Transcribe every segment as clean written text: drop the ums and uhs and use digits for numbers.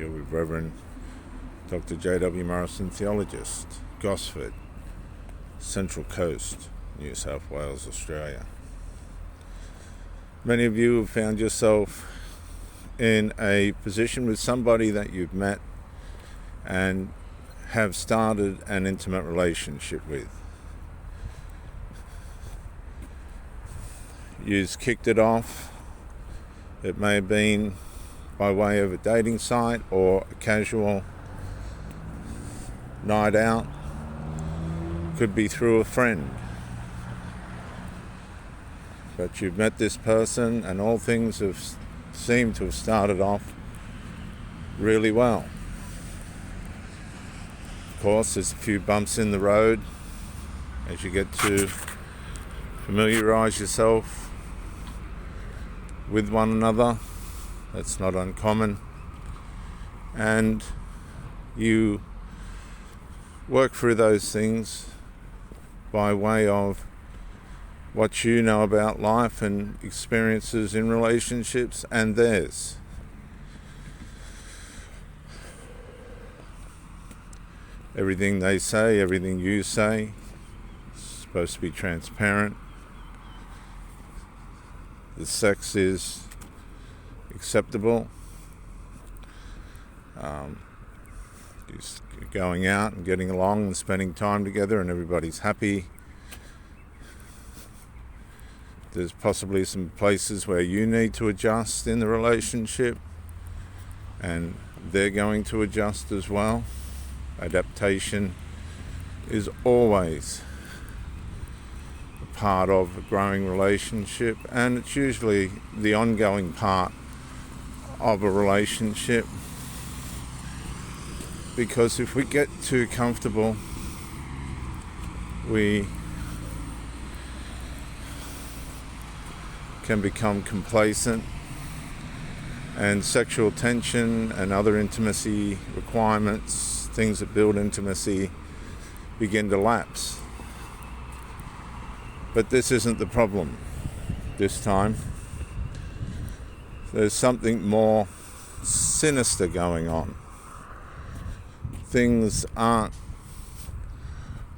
You're with Reverend Dr. J.W. Morrison, theologist, Gosford, Central Coast, New South Wales, Australia. Many of you have found yourself in a position with somebody that you've met and have started an intimate relationship with. You've kicked it off. It may have been by way of a dating site or a casual night out. Could be through a friend. But you've met this person and all things have seemed to have started off really well. Of course, there's a few bumps in the road as you get to familiarize yourself with one another. That's not uncommon. And you work through those things by way of what you know about life and experiences in relationships and theirs. Everything they say, everything you say, is supposed to be transparent. The sex is acceptable. You're going out and getting along and spending time together and everybody's happy. There's possibly some places where you need to adjust in the relationship and they're going to adjust as well. Adaptation is always a part of a growing relationship, and it's usually the ongoing part of a relationship, because if we get too comfortable, we can become complacent, and sexual tension and other intimacy requirements, things that build intimacy, begin to lapse. But this isn't the problem this time. There's something more sinister going on. Things aren't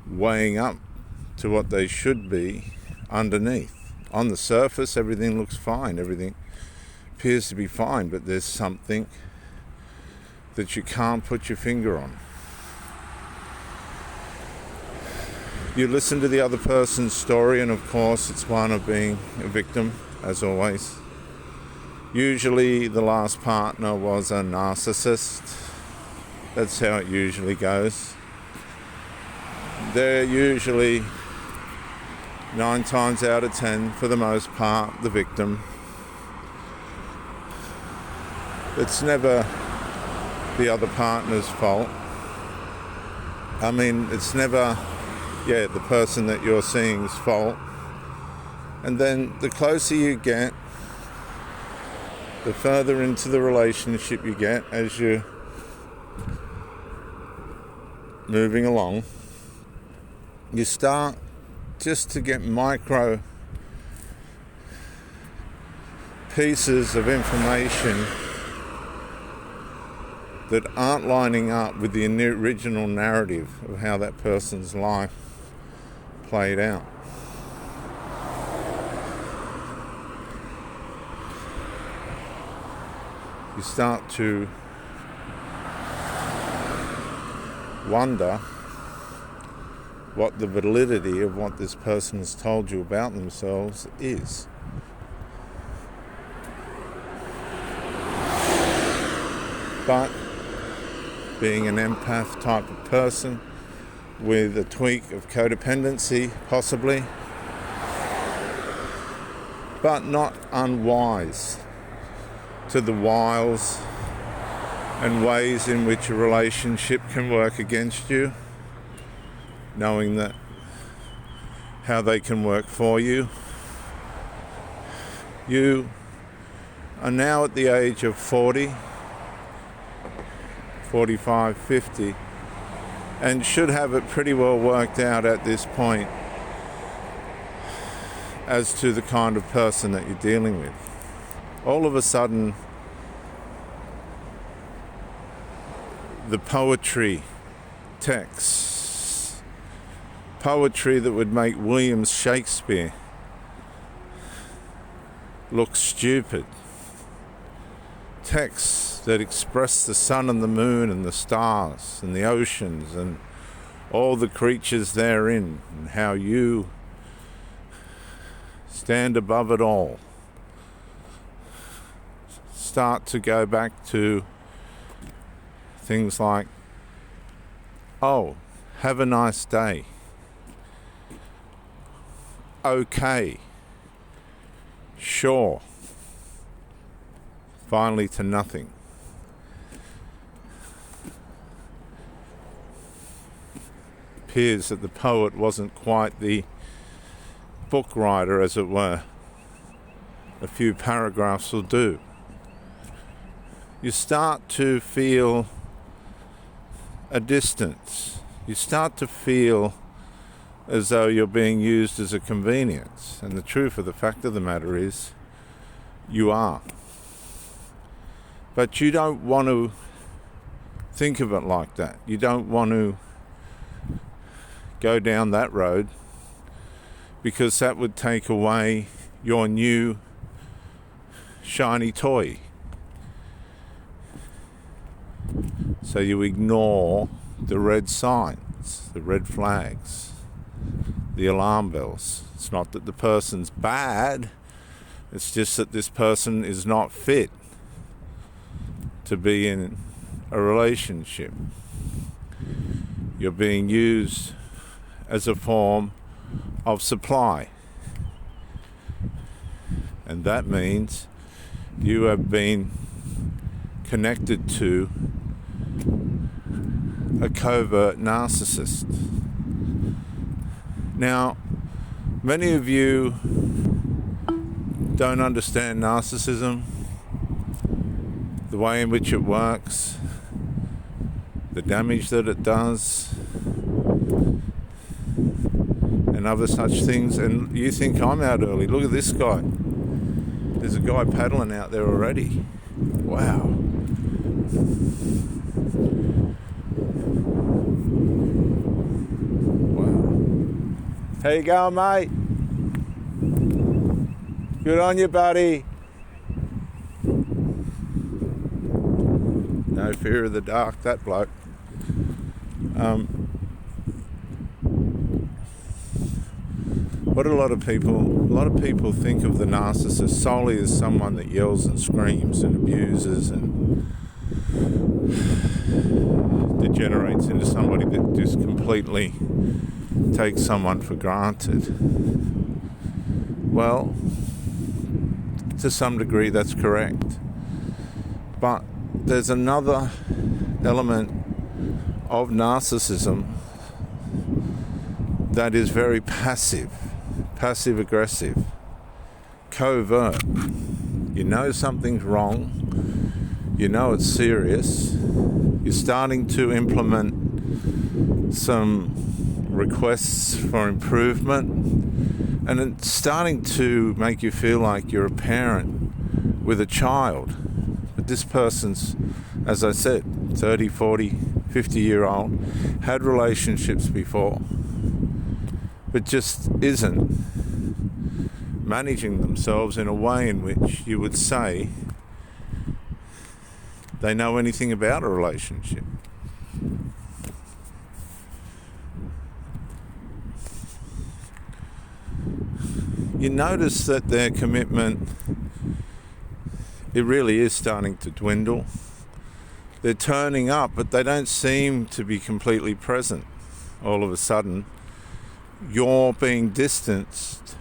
weighing up to what they should be underneath. On the surface, everything looks fine. Everything appears to be fine, but there's something that you can't put your finger on. You listen to the other person's story, and of course it's one of being a victim, as always. Usually the last partner was a narcissist. That's how it usually goes. They're usually 9 times out of 10, for the most part, the victim. It's never the other partner's fault. I mean, it's never, the person that you're seeing's fault. And then the closer you get, the further into the relationship you get as you're moving along, you start just to get micro pieces of information that aren't lining up with the original narrative of how that person's life played out. You start to wonder what the validity of what this person has told you about themselves is. But being an empath type of person with a tweak of codependency, possibly, but not unwise to the wiles and ways in which a relationship can work against you, knowing that how they can work for you. You are now at the age of 40, 45, 50, and should have it pretty well worked out at this point as to the kind of person that you're dealing with. All of a sudden, the poetry texts, poetry that would make William Shakespeare look stupid, texts that express the sun and the moon and the stars and the oceans and all the creatures therein, and how you stand above it all. Start to go back to things like, oh, have a nice day. Okay. Sure. Finally to nothing. Appears that the poet wasn't quite the book writer, as it were. A few paragraphs will do. You start to feel a distance. You start to feel as though you're being used as a convenience. And the truth of the fact of the matter is, you are. But you don't want to think of it like that. You don't want to go down that road, because that would take away your new shiny toy. So you ignore the red signs, the red flags, the alarm bells. It's not that the person's bad, it's just that this person is not fit to be in a relationship. You're being used as a form of supply. And that means you have been connected to a covert narcissist. Now, many of you don't understand narcissism, the way in which it works, the damage that it does, and other such things. And you think I'm out early. Look at this guy. There's a guy paddling out there already. Wow. How you going, mate? Good on you, buddy. No fear of the dark, that bloke. What a lot of people think of the narcissist solely as someone that yells and screams and abuses and degenerates into somebody that just completely takes someone for granted. Well, to some degree that's correct. But there's another element of narcissism that is very passive-aggressive, covert. You know something's wrong, you know it's serious, you're starting to implement some requests for improvement, and it's starting to make you feel like you're a parent with a child. But this person's, as I said, 30, 40, 50-year-old, had relationships before, but just isn't managing themselves in a way in which you would say they know anything about a relationship. You notice that their commitment, it really is starting to dwindle. They're turning up, but they don't seem to be completely present. All of a sudden, you're being distanced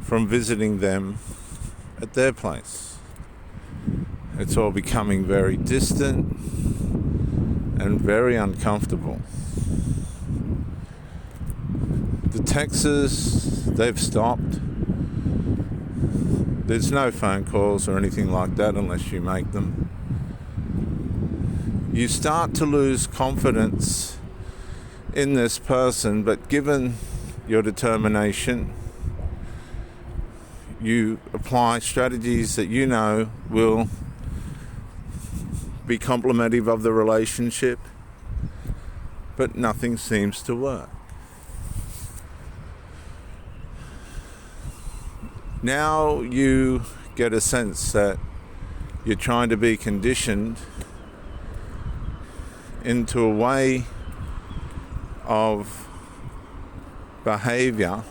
from visiting them at their place. It's all becoming very distant and very uncomfortable. The texts, they've stopped. There's no phone calls or anything like that unless you make them. You start to lose confidence in this person, but given your determination, you apply strategies that you know will be complementary of the relationship, but nothing seems to work. Now you get a sense that you're trying to be conditioned into a way of behavior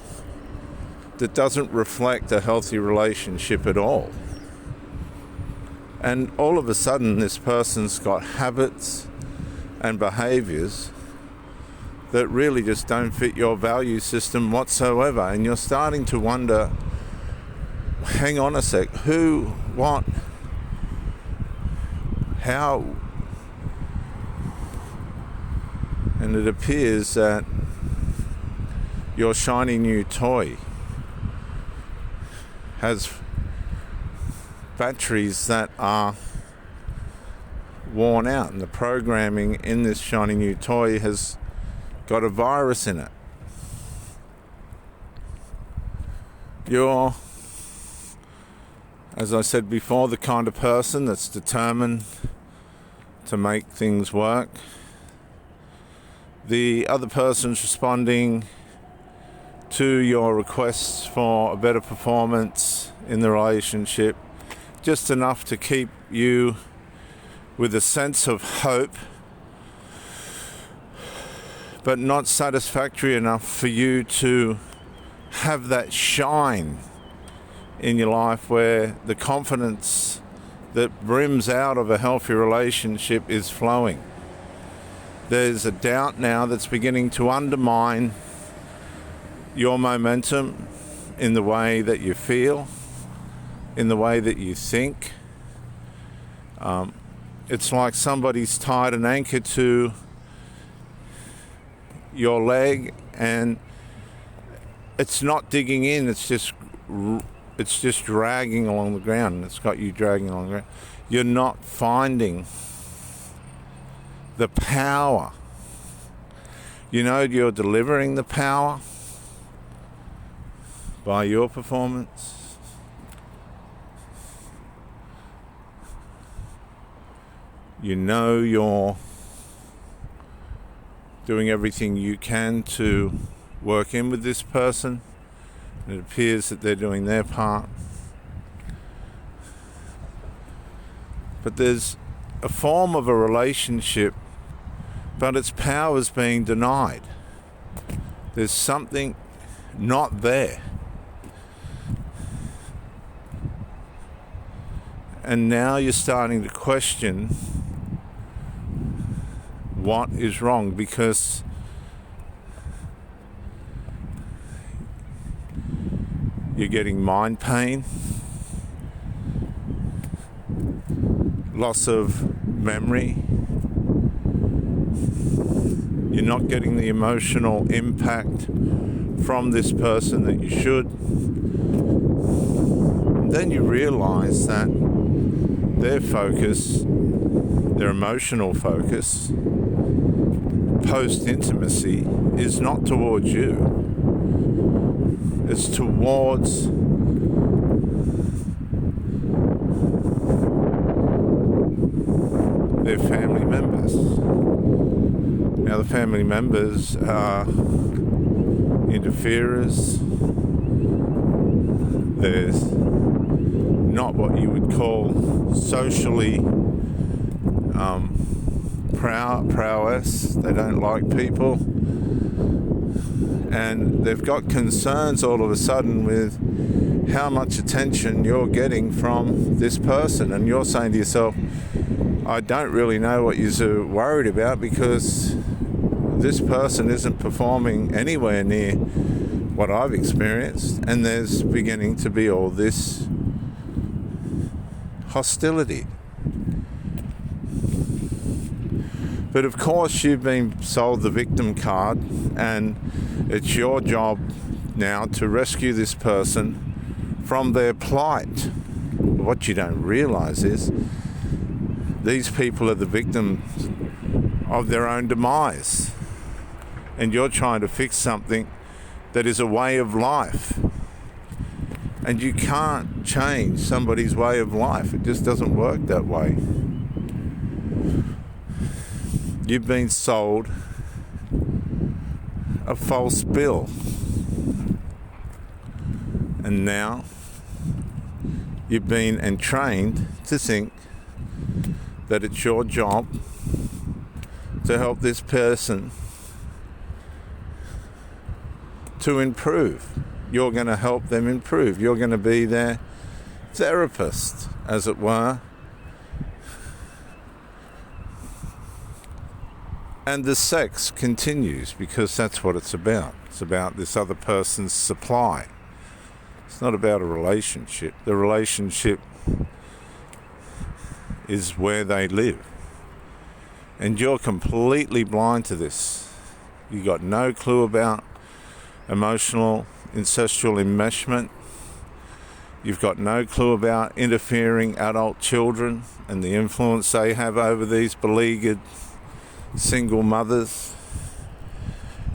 that doesn't reflect a healthy relationship at all. And all of a sudden this person's got habits and behaviors that really just don't fit your value system whatsoever. And you're starting to wonder, hang on a sec, who, what, how? And it appears that your shiny new toy has batteries that are worn out, and the programming in this shiny new toy has got a virus in it. You're, as I said before, the kind of person that's determined to make things work. The other person's responding to your requests for a better performance in the relationship, just enough to keep you with a sense of hope, but not satisfactory enough for you to have that shine in your life where the confidence that brims out of a healthy relationship is flowing. There's a doubt now that's beginning to undermine your momentum in the way that you feel, in the way that you think. It's like somebody's tied an anchor to your leg and it's not digging in, it's just dragging along the ground, and it's got you dragging along the ground. You're not finding the power. You know, you're delivering the power by your performance. You know you're doing everything you can to work in with this person. It appears that they're doing their part. But there's a form of a relationship, but its power is being denied. There's something not there. And now you're starting to question what is wrong, because you're getting mind pain, loss of memory. You're not getting the emotional impact from this person that you should. And then you realize that their focus, their emotional focus, post-intimacy, is not towards you. It's towards their family members. Now, the family members are interferers. There's not what you would call socially prowess. They don't like people. And they've got concerns all of a sudden with how much attention you're getting from this person. And you're saying to yourself, I don't really know what you're worried about, because this person isn't performing anywhere near what I've experienced. And there's beginning to be all this hostility. But of course you've been sold the victim card, and it's your job now to rescue this person from their plight. What you don't realize is these people are the victims of their own demise, and you're trying to fix something that is a way of life. And you can't change somebody's way of life. It just doesn't work that way. you've been sold a false bill. And now you've been entrained to think that it's your job to help this person to improve. You're going to help them improve. You're going to be their therapist, as it were. And the sex continues because that's what it's about. It's about this other person's supply. It's not about a relationship. The relationship is where they live. And you're completely blind to this. You got no clue about emotional, incestual enmeshment. You've got no clue about interfering adult children and the influence they have over these beleaguered single mothers.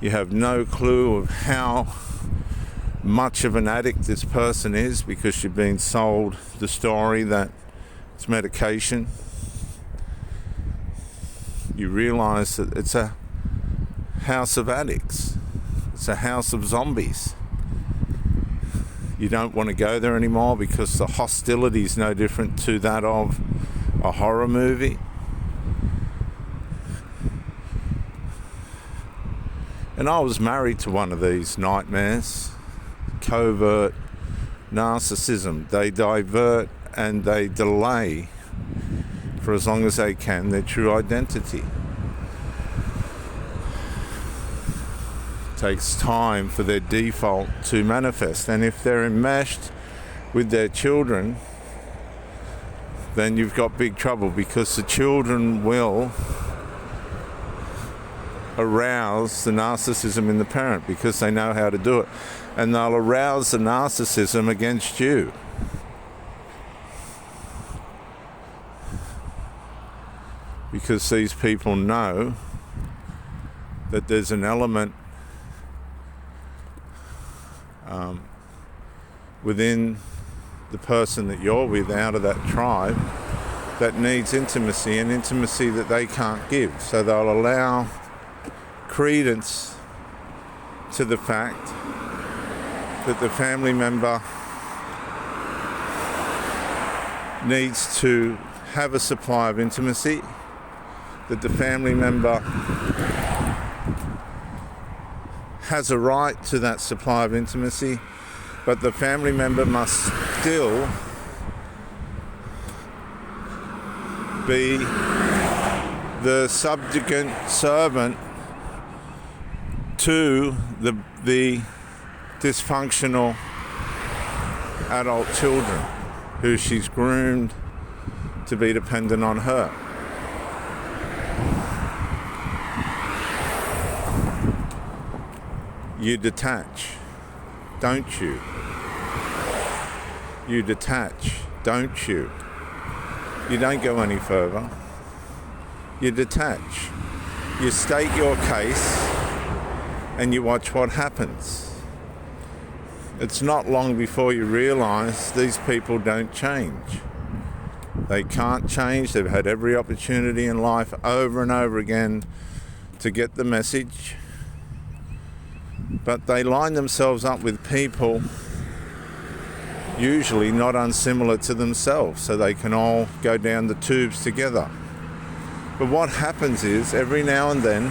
You have no clue of how much of an addict this person is because you've been sold the story that it's medication. You realise that it's a house of addicts. It's a house of zombies. You don't want to go there anymore because the hostility is no different to that of a horror movie. And I was married to one of these nightmares. Covert narcissism. They divert and they delay for as long as they can their true identity. It takes time for their default to manifest. And if they're enmeshed with their children, then you've got big trouble because the children will arouse the narcissism in the parent because they know how to do it, and they'll arouse the narcissism against you. Because these people know that there's an element within the person that you're with out of that tribe that needs intimacy, and intimacy that they can't give. So they'll allow credence to the fact that the family member needs to have a supply of intimacy, that the family member has a right to that supply of intimacy, but the family member must still be the subjugant servant to the dysfunctional adult children who she's groomed to be dependent on her. You detach, don't you? You detach, don't you? You don't go any further. You detach. You state your case and you watch what happens. It's not long before you realise these people don't change. They can't change. They've had every opportunity in life over and over again to get the message, but they line themselves up with people usually not unsimilar to themselves so they can all go down the tubes together. But what happens is every now and then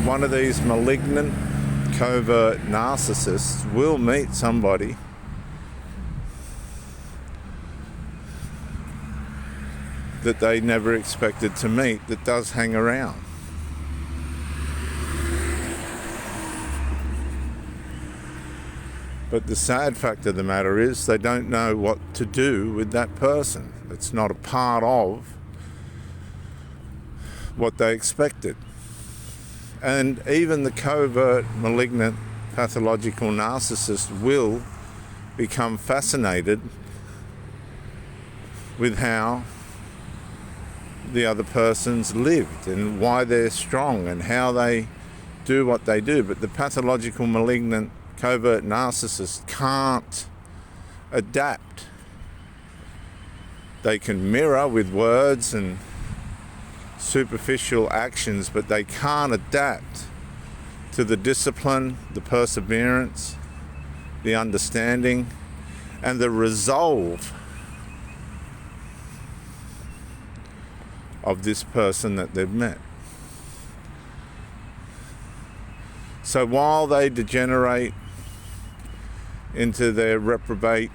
one of these malignant, covert narcissists will meet somebody that they never expected to meet that does hang around. But the sad fact of the matter is they don't know what to do with that person. It's not a part of what they expected. And even the covert, malignant, pathological narcissist will become fascinated with how the other person's lived and why they're strong and how they do what they do. But the pathological, malignant, covert narcissist can't adapt. They can mirror with words and superficial actions, but they can't adapt to the discipline, the perseverance, the understanding, and the resolve of this person that they've met. So while they degenerate into their reprobate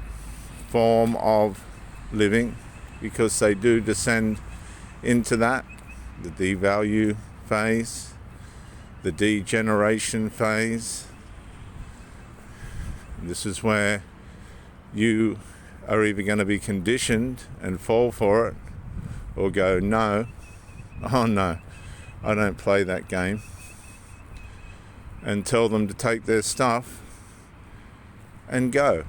form of living, because they do descend into that, the devalue phase, the degeneration phase. This is where you are either going to be conditioned and fall for it, or go, no, oh no, I don't play that game, and tell them to take their stuff and go.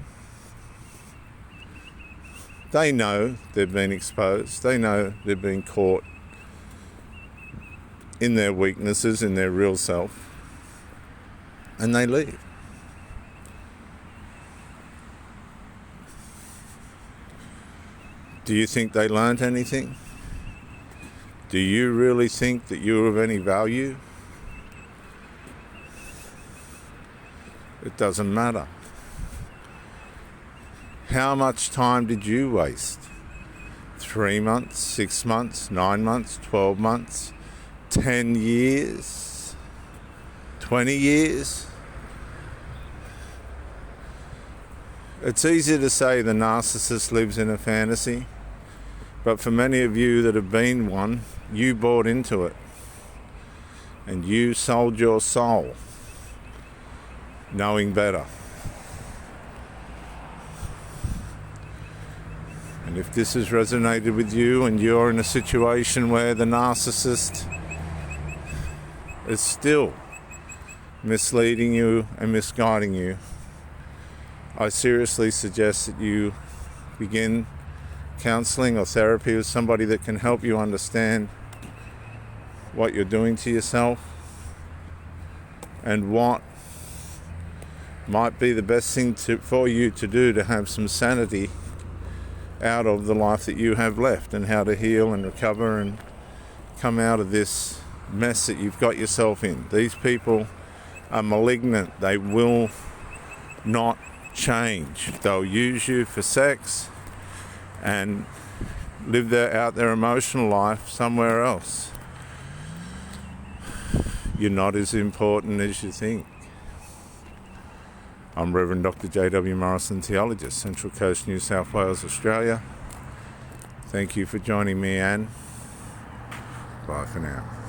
They know they've been exposed. They know they've been caught in their weaknesses, in their real self, and they leave. Do you think they learnt anything? Do you really think that you're of any value? It doesn't matter. How much time did you waste? 3 months, 6 months, 9 months, 12 months, 10 years, 20 years? It's easy to say the narcissist lives in a fantasy, but for many of you that have been one, you bought into it and you sold your soul knowing better. And if this has resonated with you and you're in a situation where the narcissist is still misleading you and misguiding you, I seriously suggest that you begin counseling or therapy with somebody that can help you understand what you're doing to yourself and what might be the best thing for you to do to have some sanity out of the life that you have left, and how to heal and recover and come out of this mess that you've got yourself in. These people are malignant. They will not change. They'll use you for sex and live out their emotional life somewhere else. You're not as important as you think. I'm Reverend Dr. J.W. Morrison, Theologist, Central Coast, New South Wales, Australia. Thank you for joining me, Anne. Bye for now.